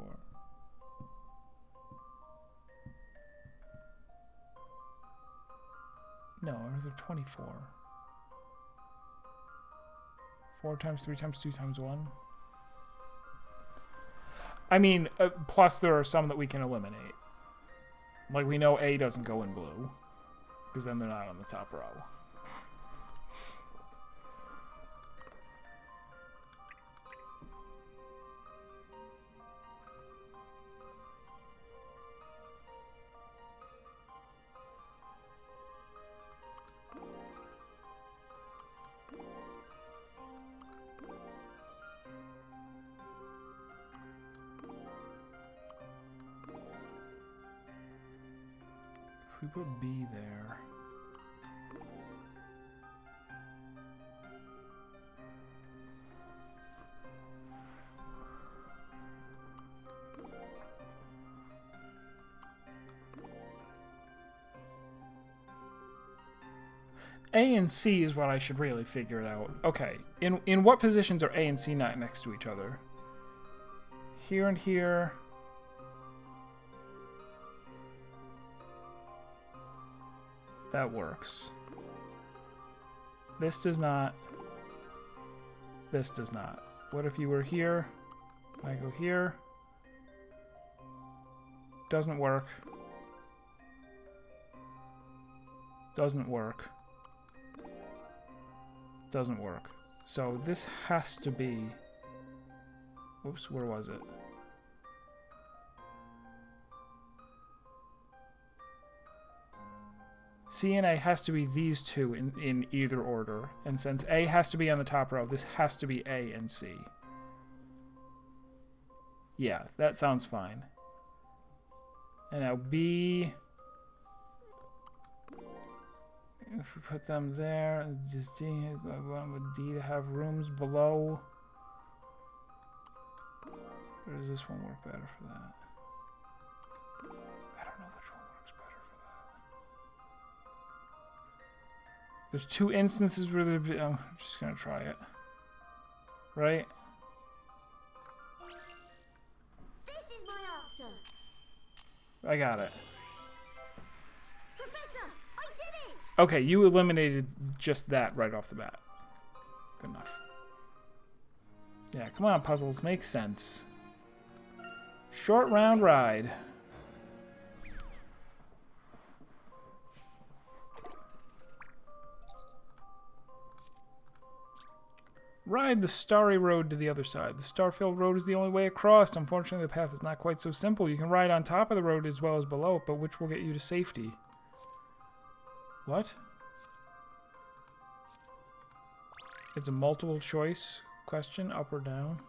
No, are there 24? 4 times 3 times 2 times 1? I mean, plus there are some that we can eliminate. Like we know A doesn't go in blue. Because then they're not on the top row. We put B there. A and C is what I should really figure it out. Okay, in what positions are A and C not next to each other? Here and here. That works. This does not. This does not. What if you were here? I go here. Doesn't work. Doesn't work. Doesn't work. So this has to be... Oops, where was it? C and A has to be these two in either order. And since A has to be on the top row, this has to be A and C. Yeah, that sounds fine. And now B... If we put them there, just D, I want D to have rooms below. Or does this one work better for that? I don't know which one works better for that. There's 2 instances where I'm just gonna try it. Right? This is my answer. I got it. Professor, I did it! Okay, you eliminated just that right off the bat. Good enough. Yeah, come on, puzzles. Make sense. Short round ride. Ride the starry road to the other side. The star-filled road is the only way across. Unfortunately, the path is not quite so simple. You can ride on top of the road as well as below it, but which will get you to safety? What? It's a multiple choice question, up or down.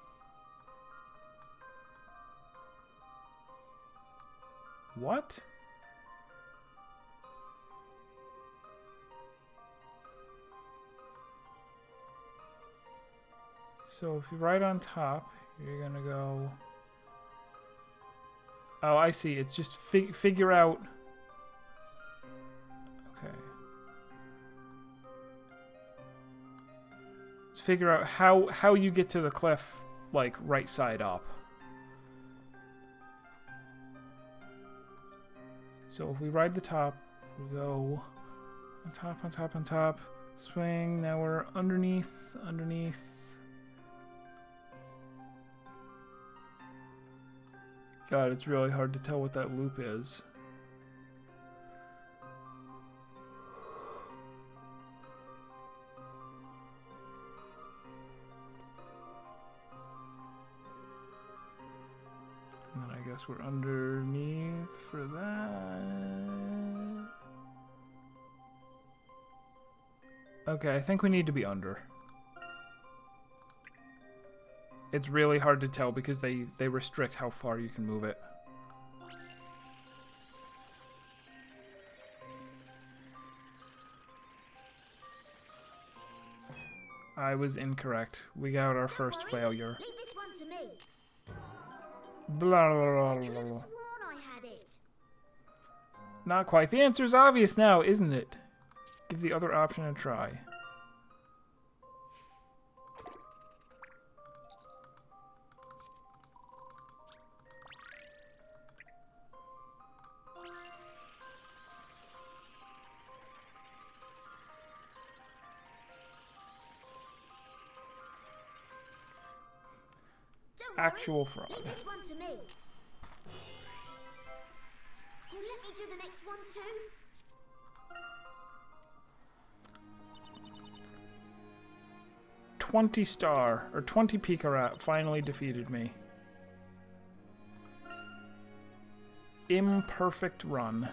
What? So if you ride on top, you're gonna go... Oh, I see. It's just figure out... Okay. Just figure out how you get to the cliff like, right side up. So if we ride the top, we go on top, on top, on top, swing, now we're underneath, underneath. God, it's really hard to tell what that loop is. And then I guess we're underneath for that. Okay, I think we need to be under. It's really hard to tell because they restrict how far you can move it. I was incorrect. We got our first failure. Leave this one to me. Blah, blah, blah, I blah, could have blah. sworn I had it. Not quite. The answer's obvious now, isn't it? Give the other option a try. Don't worry. Actual fraud. Leave this one to me. You let me do the next one too? 20 star, or 20 Pikarat finally defeated me. Imperfect run.